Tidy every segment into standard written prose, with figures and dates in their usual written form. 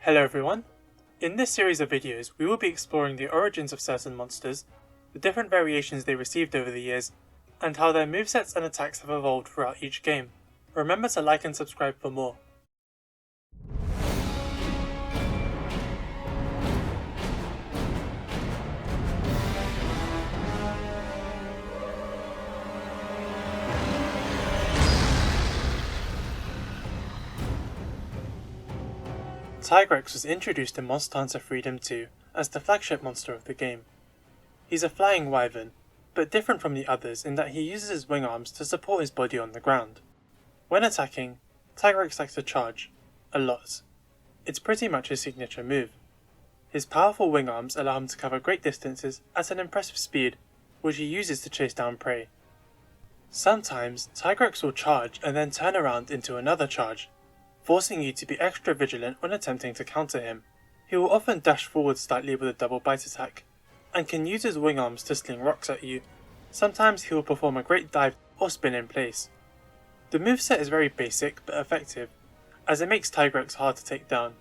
Hello everyone! In this series of videos, we will be exploring the origins of certain monsters, the different variations they received over the years, and how their movesets and attacks have evolved throughout each game. Remember to like and subscribe for more. Tigrex was introduced in Monster Hunter Freedom 2 as the flagship monster of the game. He's a flying wyvern, but different from the others in that he uses his wing arms to support his body on the ground. When attacking, Tigrex likes to charge, a lot. It's pretty much his signature move. His powerful wing arms allow him to cover great distances at an impressive speed, which he uses to chase down prey. Sometimes, Tigrex will charge and then turn around into another charge, forcing you to be extra vigilant when attempting to counter him. He will often dash forward slightly with a double bite attack, and can use his wing arms to sling rocks at you. Sometimes he will perform a great dive or spin in place. The moveset is very basic but effective, as it makes Tigrex hard to take down.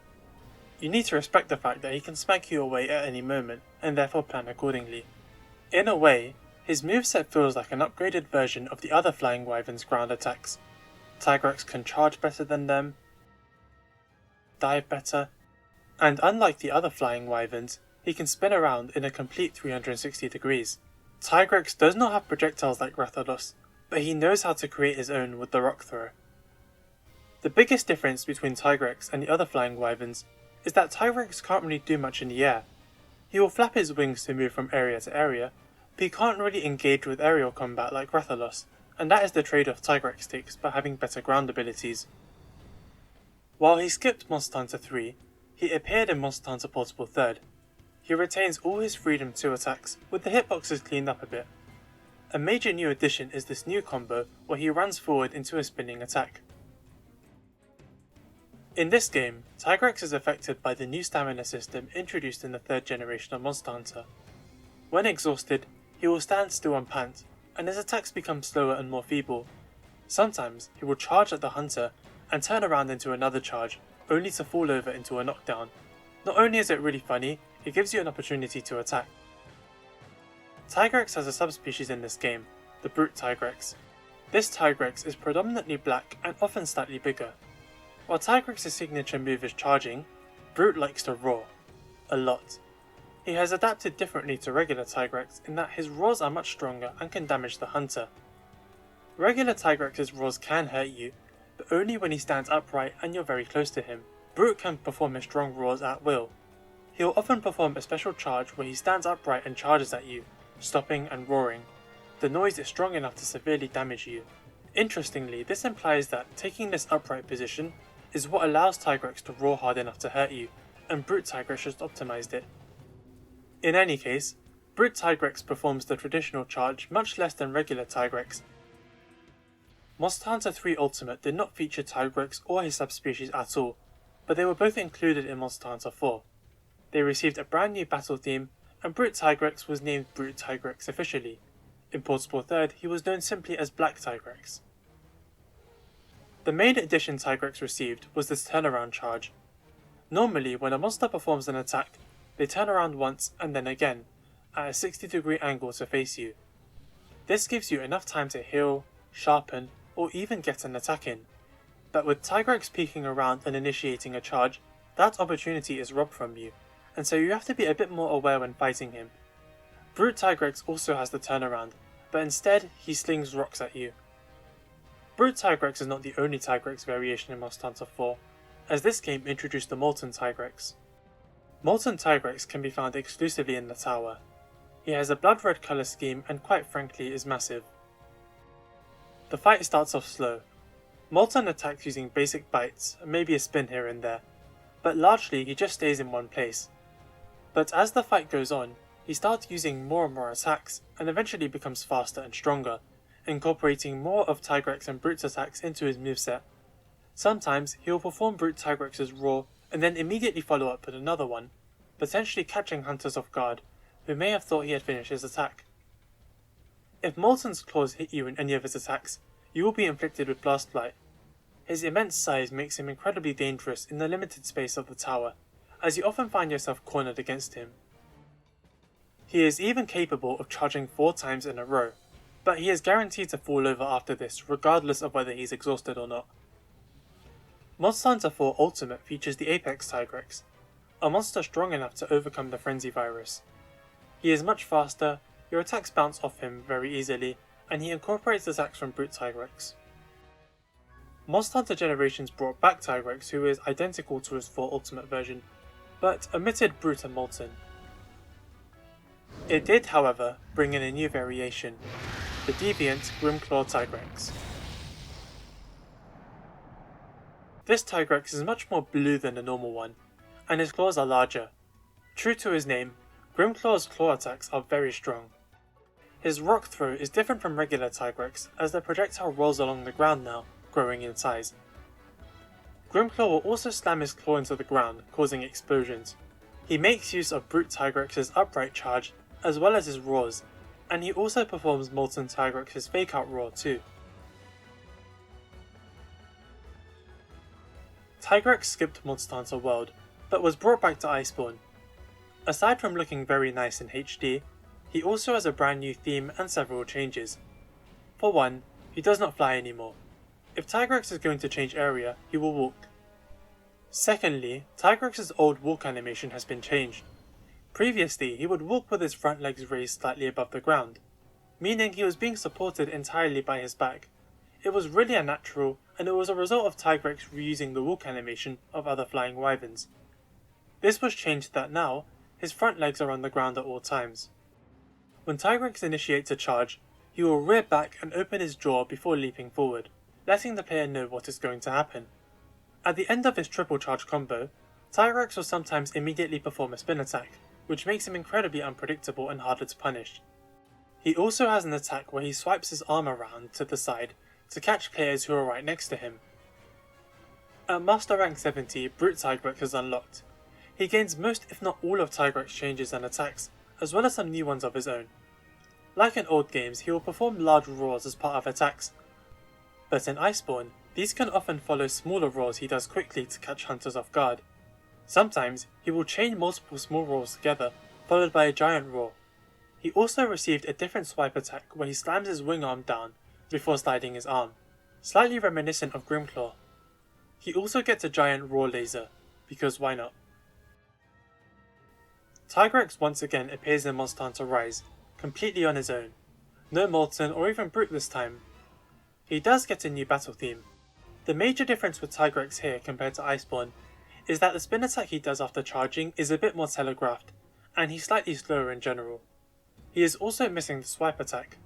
You need to respect the fact that he can smack you away at any moment, and therefore plan accordingly. In a way, his moveset feels like an upgraded version of the other flying wyvern's ground attacks. Tigrex can charge better than them, dive better, and unlike the other flying wyverns, he can spin around in a complete 360 degrees. Tigrex does not have projectiles like Rathalos, but he knows how to create his own with the rock throw. The biggest difference between Tigrex and the other flying wyverns is that Tigrex can't really do much in the air. He will flap his wings to move from area to area, but he can't really engage with aerial combat like Rathalos, and that is the trade-off Tigrex takes by having better ground abilities. While he skipped Monster Hunter 3, he appeared in Monster Hunter Portable 3rd. He retains all his Freedom 2 attacks, with the hitboxes cleaned up a bit. A major new addition is this new combo where he runs forward into a spinning attack. In this game, Tigrex is affected by the new stamina system introduced in the 3rd generation of Monster Hunter. When exhausted, he will stand still and pant, and his attacks become slower and more feeble. Sometimes he will charge at the hunter and turn around into another charge, only to fall over into a knockdown. Not only is it really funny, it gives you an opportunity to attack. Tigrex has a subspecies in this game, the Brute Tigrex. This Tigrex is predominantly black and often slightly bigger. While Tigrex's signature move is charging, Brute likes to roar. A lot. He has adapted differently to regular Tigrex in that his roars are much stronger and can damage the hunter. Regular Tigrex's roars can hurt you, but only when he stands upright and you're very close to him. Brute can perform his strong roars at will. He will often perform a special charge where he stands upright and charges at you, stopping and roaring. The noise is strong enough to severely damage you. Interestingly, this implies that taking this upright position is what allows Tigrex to roar hard enough to hurt you, and Brute Tigrex just optimized it. In any case, Brute Tigrex performs the traditional charge much less than regular Tigrex. Monster Hunter 3 Ultimate did not feature Tigrex or his subspecies at all, but they were both included in Monster Hunter 4. They received a brand new battle theme, and Brute Tigrex was named Brute Tigrex officially. In Portable 3rd, he was known simply as Black Tigrex. The main addition Tigrex received was this turnaround charge. Normally, when a monster performs an attack, they turn around once and then again, at a 60-degree angle to face you. This gives you enough time to heal, sharpen, or even get an attack in. But with Tigrex peeking around and initiating a charge, that opportunity is robbed from you, and so you have to be a bit more aware when fighting him. Brute Tigrex also has the turnaround, but instead he slings rocks at you. Brute Tigrex is not the only Tigrex variation in Monster Hunter 4, as this game introduced the Molten Tigrex. Molten Tigrex can be found exclusively in the tower. He has a blood red colour scheme and quite frankly is massive. The fight starts off slow. Molten attacks using basic bites and maybe a spin here and there, but largely he just stays in one place. But as the fight goes on, he starts using more and more attacks and eventually becomes faster and stronger, incorporating more of Tigrex and Brute's attacks into his moveset. Sometimes he will perform Brute Tigrex's roar and then immediately follow up with another one, potentially catching hunters off guard who may have thought he had finished his attack. If Molten's claws hit you in any of his attacks, you will be inflicted with Blast Blight. His immense size makes him incredibly dangerous in the limited space of the tower, as you often find yourself cornered against him. He is even capable of charging 4 times in a row, but he is guaranteed to fall over after this regardless of whether he's exhausted or not. Monster Hunter 4 Ultimate features the Apex Tigrex, a monster strong enough to overcome the Frenzy virus. He is much faster, your attacks bounce off him very easily, and he incorporates attacks from Brute Tigrex. Monster Hunter Generations brought back Tigrex, who is identical to his 4 Ultimate version, but omitted Brute and Molten. It did, however, bring in a new variation, the deviant Grimclaw Tigrex. This Tigrex is much more blue than the normal one, and his claws are larger. True to his name, Grimclaw's claw attacks are very strong. His rock throw is different from regular Tigrex, as the projectile rolls along the ground now, growing in size. Grimclaw will also slam his claw into the ground, causing explosions. He makes use of Brute Tigrex's upright charge, as well as his roars, and he also performs Molten Tigrex's fake out roar too. Tigrex skipped Monster Hunter World, but was brought back to Iceborne. Aside from looking very nice in HD, he also has a brand new theme and several changes. For one, he does not fly anymore. If Tigrex is going to change area, he will walk. Secondly, Tigrex's old walk animation has been changed. Previously, he would walk with his front legs raised slightly above the ground, meaning he was being supported entirely by his back. It was really unnatural, and it was a result of Tigrex reusing the walk animation of other flying wyverns. This was changed that now, his front legs are on the ground at all times. When Tigrex initiates a charge, he will rear back and open his jaw before leaping forward, letting the player know what is going to happen. At the end of his triple charge combo, Tigrex will sometimes immediately perform a spin attack, which makes him incredibly unpredictable and harder to punish. He also has an attack where he swipes his arm around to the side to catch players who are right next to him. At Master Rank 70, Brute Tigrex is unlocked. He gains most if not all of Tigrex changes and attacks, as well as some new ones of his own. Like in old games, he will perform large roars as part of attacks, but in Iceborne, these can often follow smaller roars he does quickly to catch hunters off guard. Sometimes, he will chain multiple small roars together, followed by a giant roar. He also received a different swipe attack where he slams his wing arm down before sliding his arm, slightly reminiscent of Grimclaw. He also gets a giant roar laser, because why not? Tigrex once again appears in Monster Hunter Rise, completely on his own. No Molten or even Brute this time. He does get a new battle theme. The major difference with Tigrex here compared to Iceborne is that the spin attack he does after charging is a bit more telegraphed, and he's slightly slower in general. He is also missing the swipe attack.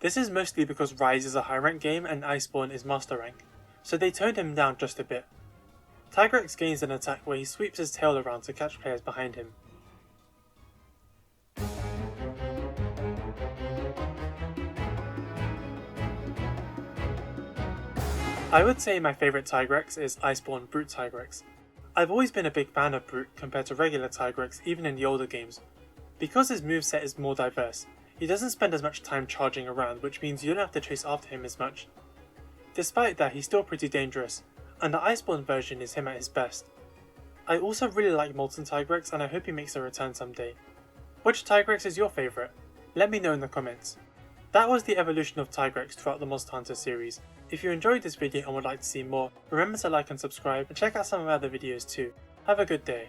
This is mostly because Rise is a high rank game and Iceborne is master rank, so they toned him down just a bit. Tigrex gains an attack where he sweeps his tail around to catch players behind him. I would say my favourite Tigrex is Iceborne Brute Tigrex. I've always been a big fan of Brute compared to regular Tigrex even in the older games. Because his moveset is more diverse, he doesn't spend as much time charging around, which means you don't have to chase after him as much. Despite that, he's still pretty dangerous, and the Iceborne version is him at his best. I also really like Molten Tigrex and I hope he makes a return someday. Which Tigrex is your favourite? Let me know in the comments. That was the evolution of Tigrex throughout the Monster Hunter series. If you enjoyed this video and would like to see more, remember to like and subscribe and check out some of my other videos too. Have a good day.